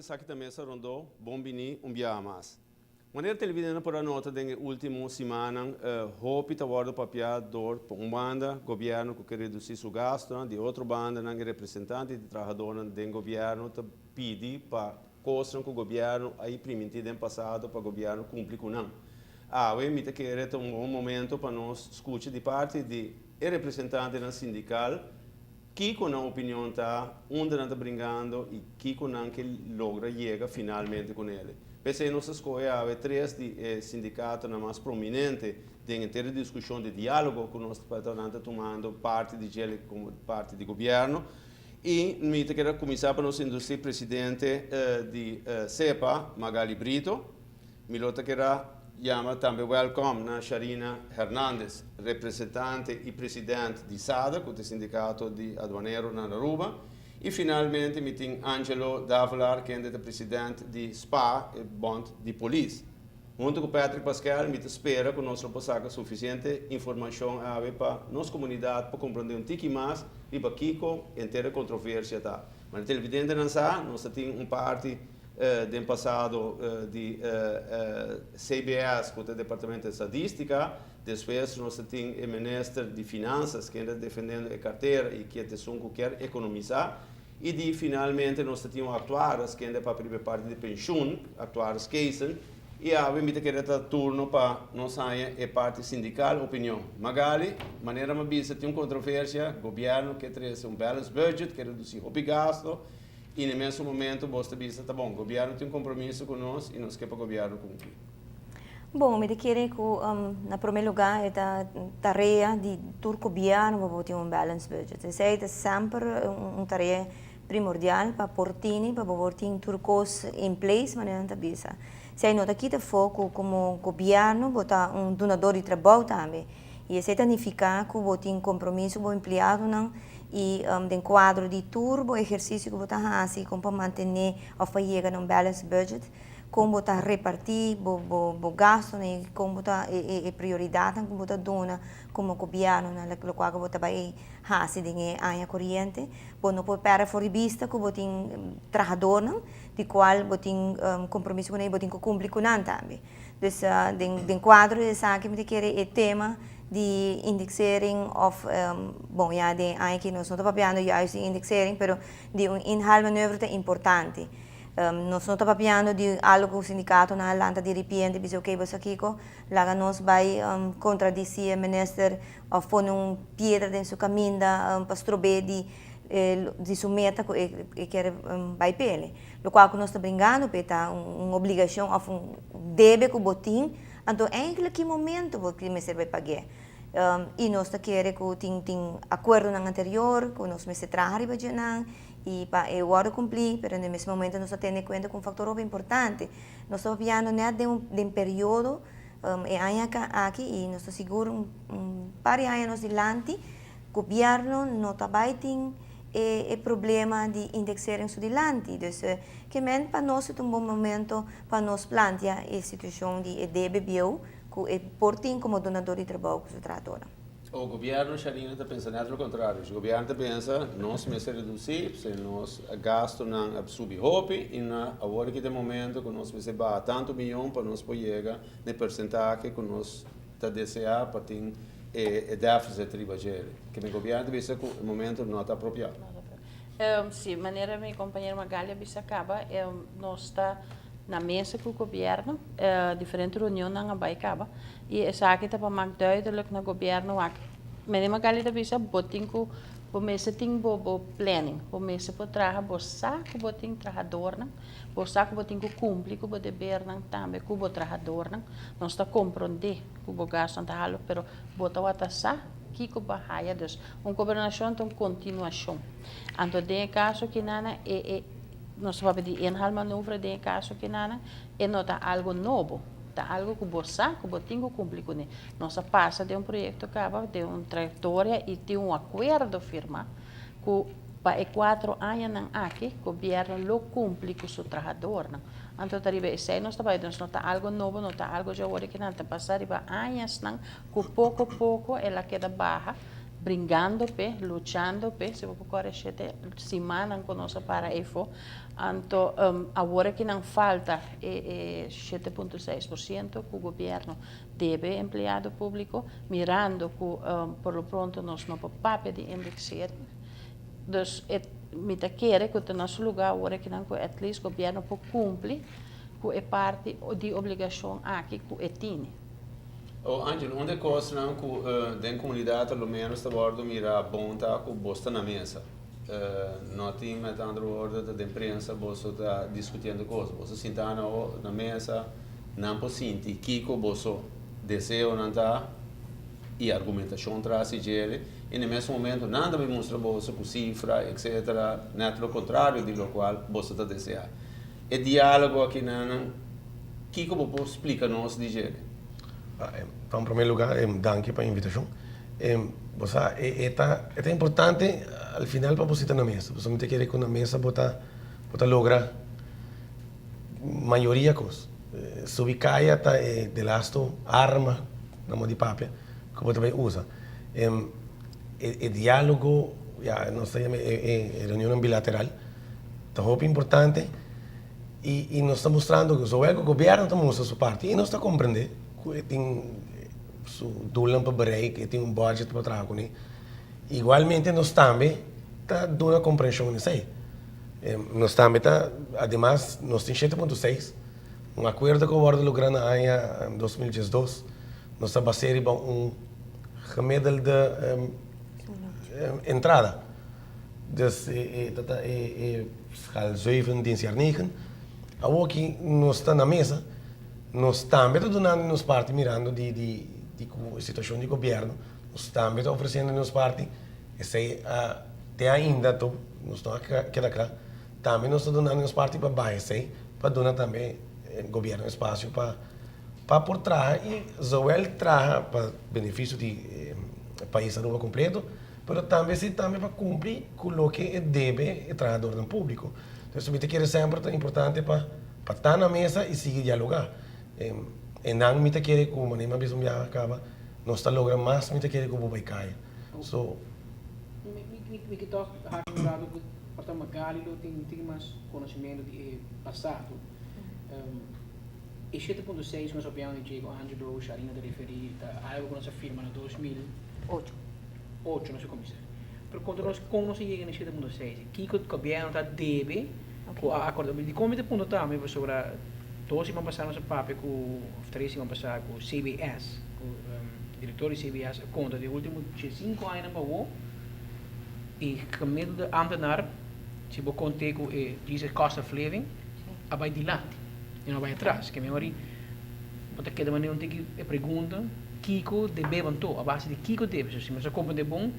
sabe também essa rondou, bom bini, mais. Maneira televidente por a nota da última semana, hope tá guardo papiador por banda, governo que quer reduzir seu gasto, de outra banda, não representante de trabalhadores do governo tá pedi para coisas que o governo aí prometido no passado para o governo cumprir com não. Eu me que era um bom momento para nós escutar de parte de representante na sindical que com a opinião está onde está brincando e que com que logra chegar finalmente com ele. Pensei que nossa escolha há três sindicatos mais prominentes em ter discussão de diálogo com nós estamos tomando parte de ele como parte do governo e me quero começar para nosso indústria presidente de CEPA Magali Brito, me quero chama também welcome na Sharina Hernandes, representante e presidente de SADA, que é o sindicato de aduaneiro na Aruba, e finalmente mi tem Angelo Davlar, que é o presidente de SPA, e Bond de Polícia. Junto com Patrick Pascal, mi espera que nós possamos suficiente informação para nossa comunidade para compreender um pouco mais e para Kiko inteira controvérsia tá. Mas televidente não sabe, nós temos parte do passado de CBS, que é o Departamento de Estadística, depois nós temos o Ministro de Finanças, que está defendendo a carteira e que quer economizar, e de, finalmente nós temos atuários, que ainda para a primeira parte de pensão, atuários Keisen, e a gente quer dar turno para nós sair a parte sindical, opinião. Magali, maneira mais bisa, tem uma controvérsia, governo quer trazer um balance budget, quer reduzir o gasto, e no mesmo momento, você bisa, tá bom, o governo tem um compromisso conosco e nós queremos que o governo cumprir. Bom, me quero que, na primeiro lugar, é a tarefa de todo governo para ter um balance budget. Essa é sempre uma tarefa primordial para portini, para ter tudo coisa em place, mas não está bisa. Se nós aqui foco como governo, botar um donador de trabalho também. E isso significa que vou ter um compromisso com o empregado e um quadro de turbo exercício que vou estar assim, como para manter ou fazer um balance budget, como botar repartir o gasto, como botar a prioridade que vou dar como governo, na qual vou estar assim a área corrente, bom não pode parar fora de vista que vou ter trabalhador, de qual vou ter compromisso com ele, vou ter que cumprir com ele também. Então, den quadro dessa que me quer é tema de indexering of, bom, já de aqui nós não estamos falando juist de indexering, pero de inhaalmanoeuvre importante. Nós não estamos falando de algo que o sindicato na Atlanta de repente diz, ok, você aqui, lá nós vai contradizer o ministro ou pôr pedra dentro do seu caminho para estrober de sua meta que quer vai pele. No qual nós estamos brincando, é uma obrigação, ou um deve que o botim, então em que momento você me serve pagar. E nós queremos que tenha acordo no anterior, que nós me se trabalhe para não e para eu agora cumprir, mas no mesmo momento nós temos em conta com um fator importante. Nós estamos falando de um período aqui e nós estamos seguros par de anos adiante, o governo não vai ter o problema de indexar isso adiante. Então, que para nós é um bom momento para nós plantear a situação de DBBO, que é portem como donador de trabalho que se trata. O governo Sharina está pensando no contrário. O governo está pensando nós me se reduzir, se nós gasto não subir hope e na agora que tem momento que nós me se ba tanto milhão para nós poder chegar no percentagem que nós está desejando para ter o déficit tributário. Que o governo pensa que o momento não está apropriado. Sim, maneira minha companheira Magali acaba, nós está na mesa com o governo, diferente reunião na Baicaba, e essa aqui está para mais duidelijk no governo aqui. Mas Magali da bisa botin ko mesa ting bo planning, bo mesa po traha bo saco botin trabajador não, bo saco botin ko cumprir ko bo deber não também ko bo trabajador não, nós está compreender ko bo gasto não halo, pero bota wata sa que bahaya dus, governação tem continuação. Então, de caso que nana nós vamos de inhaalmanoeuvre de caso que nana não está algo novo, está algo que você tem que cumprir com ele. Nós passa de projeto acaba de trajetória e de acordo firma que para 4 anos aqui o governo lo cumpre com seu trabalhador. Então, se nós trabalhamos, não está algo novo, não está algo já que não está passar para anos, que pouco a pouco ela queda barra brincando pe, luchando pe, se você corre 7 semanas com nossa para EFO, então agora que não falta 7,6% que o governo deve empregado público, mirando que por lo pronto nós não podemos de indexar. Dus me quer que o nosso lugar agora que não at least o governo pode cumprir com a parte de obrigação aqui que é tem. Oh, Angelo, onde costa não que den comunidade pelo menos está bordo mira bonta com bosta na mesa. Não tem mais andro ordem da imprensa, você está discutindo coisas, você senta na mesa, não pode sentir que você deseja não tá e argumentação traz ele e no mesmo momento nada me mostra você com cifra, etc. Não é o contrário de lo qual você está desejando. E diálogo aqui não, que você explica nos de ele? Então, em primeiro lugar, danke pela invitação. É importante, ao final, para você estar na mesa. Você não tem que ir na mesa para lograr maioria coisas. Se você cai, de lasto, arma, na mão de papel, que você também usa. O diálogo, não sei, é reunião bilateral, é muito importante. E nós estamos mostrando que o governo está mostrando a sua parte. E nós estamos compreendendo que tem doelen para bereiken, que tem budget para trabalhar com ele. Igualmente, nós também está dando a compreensão nisso aí. Nós também además, nós temos 7,6, acordo que o governo logrou em 2012, nós estamos baseando gemiddelde entrada. Dus dat schaal 7 jaar 9. Aqui nós estamos na mesa, nós também estamos dando nos parte mirando de situação de governo, nós também estamos oferecendo nos parte, até ainda nós estamos aqui também nós estamos dando nos parte para baixo, para dar também governo espaço para por trás e zoel traz para benefício do país a completo, mas também para cumprir com o que deve o trabalhador no público. Então, isso é sempre importante para estar na mesa e seguir dialogar. E não me quer que o nenhuma vez já acaba, nós está logrando mais, me quer que o vai cair. So, me que toch hartstikke porque Magali tem mais conhecimento do passado. E 7,6 nós opinião de Angelo Charina de referir a algo que nós firma em 2008. 8 nós começamos. Pero quando nós chegamos em 7,6, que o governo está deve com a acordo de como de ponto também sobre todos vão passar nosso papel com três vão passar com CBS, com diretor de CBS conta de último 5 anos para o e gemiddelde ambtenaar se você contar com diese cost of living vai dilante e não vai atrás que memória porque cada maneira tem que pergunta Kiko deve banto a base de Kiko deve se mas como de bom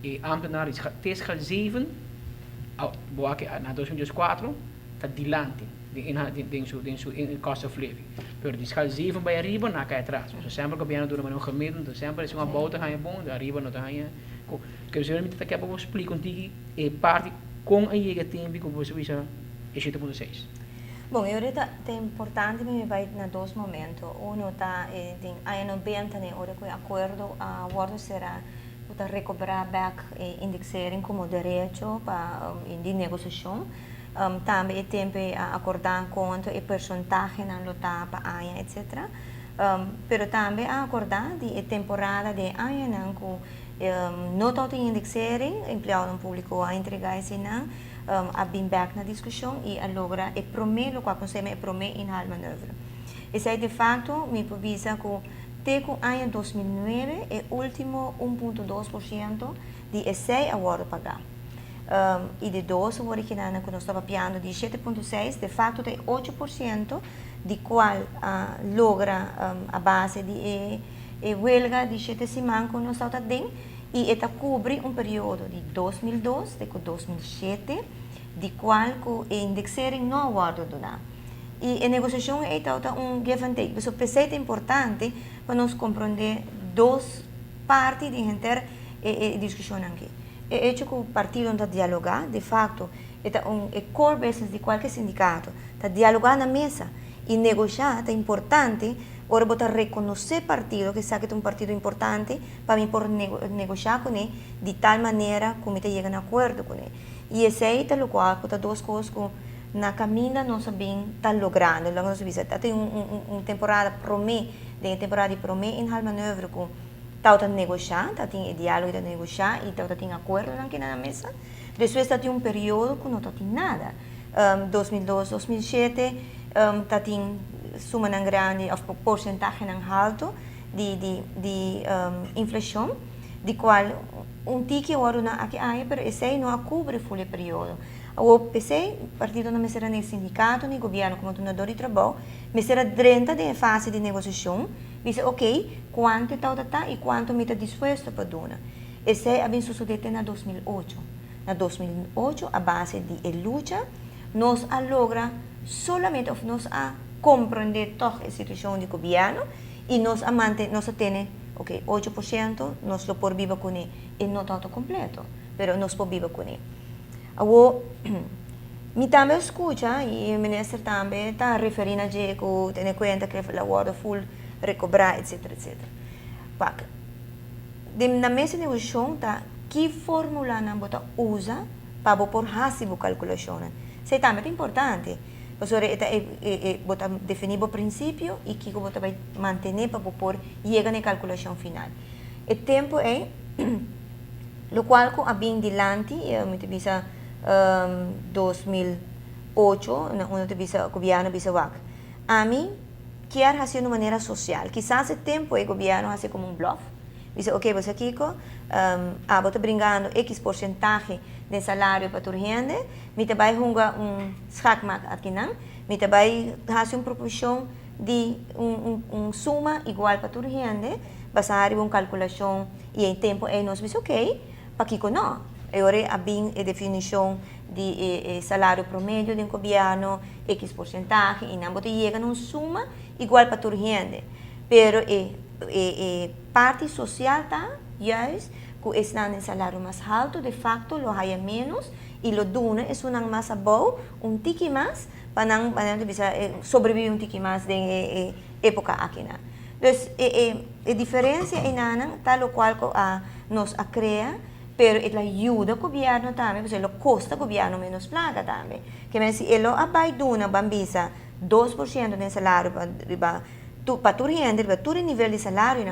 e ambtenaar is tesgal 7 boa que na 2004 está dilante em seu cost of living pero discal 7 vai arriba na cai atrás so sempre governo do maneira gemiddelde sempre se uma bauta ganha bom arriba não ganha que eu realmente está aqui para explicar contigo e parte com a chega tempo que você visa é 7,6. Bom, eu acho que é importante me vai na dois momentos. Um está em aí 90 né, hora que o acordo a acordo será para recuperar back indexering como direito para de negociação. Também é tempo a acordar quanto é percentagem na lota para aí, etc. Pero também a acordar de temporada de aí não com não todo indexering, empregado público a entregar esse não, a bem back na discussão e a logra e prometo que acontece é prometo em hal manobra. Isso é de fato me provisa que teco ano 2009 é último 1,2% de esse agora pagar. E de 12 agora que nós estava piando de 7,6, de fato tem 8% de qual logra a base de huelga de 7 semanas que nós estamos dentro e esta cobre período de 2002 até 2007 de qual que indexering não guarda do nada. E a negociação é give and take. Então, é importante para nós compreender duas partes de inter discussão aqui. É hecho que o partido está dialogar, de fato, é core business de qualquer sindicato, está dialogar na mesa E negociar é importante, ora botar reconhecer partido, que sabe que é um partido importante, para mim por negociar com ele, de tal maneira como te chega a acordo com ele. E esse aí é o qual, que duas coisas que na caminha não sabem está logrando. Logo nós vimos, tem temporada promê, tem temporada de promê em hal manobra com tá negociar, tem diálogo de negociar e tá tem acordo aqui na mesa. Depois tem um período que não tem nada. 2002, 2007, tem suma ng grande of porcentaje ng alto de inflação, de qual tiki oro na aqui pero esse não cobre full período. O PC, partido não me será nem sindicato, nem governo, como donador de trabalho, me será dentro da fase de negociação, diz, ok, quanto está e quanto me está disposto para donar. Esse é bem sucedido na 2008. Na 2008, a base de luta, nós logra solamente, nós compreender toda a situação do governo e nós temos, ok, 8%, nós lo por viva com ele, e não todo completo, mas nós por viva com ele. Me também escuta e o ministro também está referindo a que tem em conta que a guarda full recobrar, etc, etc. Na mesa de negociação, que fórmula não bota usa para por hasibo calculação? Isso também é importante. Porque bota definir o princípio e que bota vai manter para por chegar na calculação final. O tempo é lo qual com a bem dilante, me tibisa 2008, na tibisa governo bisa wak. A mim quer fazer de maneira social. Quizás o tempo o governo fazer como bluff. Dice, ok, você aqui, bota brincando X porcentaje de salário para tua gente, me vai hungar schakmak aqui não, me vai fazer proporção de suma igual para tua gente, baseado em calculação e em tempo e nós diz, ok, para aqui não. Agora a bem a definição de salário promédio do governo, X porcentaje, e não bota chega numa suma igual para tua gente. Pero parte social tá, juist, que está em salário mais alto, de facto, lo haya menos, e lo duna é mais abaixo, tiki mais, para não sobreviver tiki mais de época aqui. Então, a diferença é tal qual nos cria, pero ela ajuda o governo também, porque ela custa o governo menos plata também. Que se ela abai duna bambisa 2% do salário para tu rende, para tu nível de salário,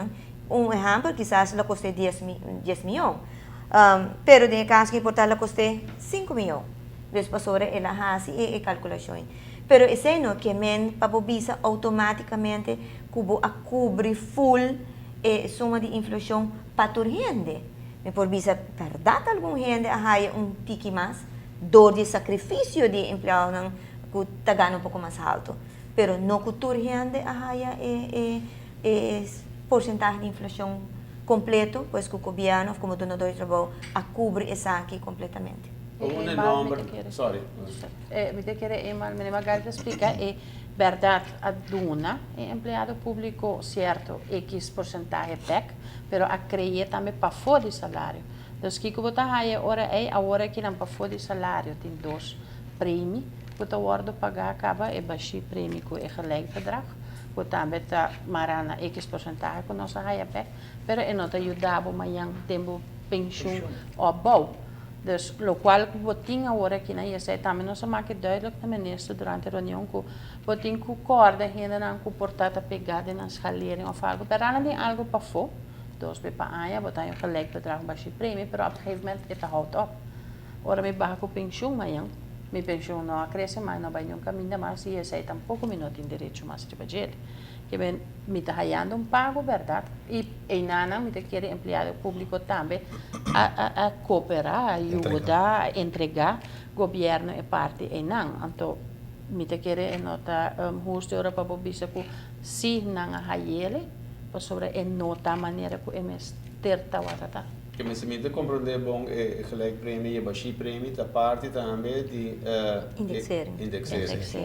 exemplo, quizás ela custe 10 milhões. Pero no caso que importar, ela custe 5 milhões. Depois, ela faz a calculação. Pero esse não que para visa automaticamente cobrir full suma de inflação para tu rende. Por visa perder algum rende, há tiki mais, dor de sacrifício de empregado que está ganhando pouco mais alto. Pero no que tu rende, há porcentagem de inflação completo, pois que o governo, como donador de trabalho, cobre essa aqui completamente. Sorry. Me te quiere me magari explica verdade a duna empregado público certo X porcentaje PEC, pero a creia também para fora de salário. Então, que você aí agora que não para fora de salário tem 2 prêmios, você agora pagar acaba baixo prêmio com gelijk bedrag. Você também está marana X porcentaje com nossa aí PEC, pero não te ajudava amanhã tempo pensão ou bom. Dus, lo qual botinha agora aqui na IEC também nós maak duidelijk na minister durante a reunião que botinha que corda ainda não comportada pegada na escalering of algo, pero não tem algo para fora, dus bij paaya botar um gelijk bedrag baixo prêmio, pero op een gegeven moment het houdt op. Ora me baja com pensão amanhã, minha pensão não cresce mais, não vai nenhum caminho mais e IEC tampouco me não tem direito mais de trabalhar. Que bem, me está ganhando pago, verdade? E ainda me quer empregado público também a cooperar, a ajudar, a entregar governo e parte e não. Então, me quer nota justo para a bisa que se não há ele, sobre a nota maneira que é mais terta warata. Que me se compreender bom gelijk prêmio e baixo prêmio, da parte também de indexering.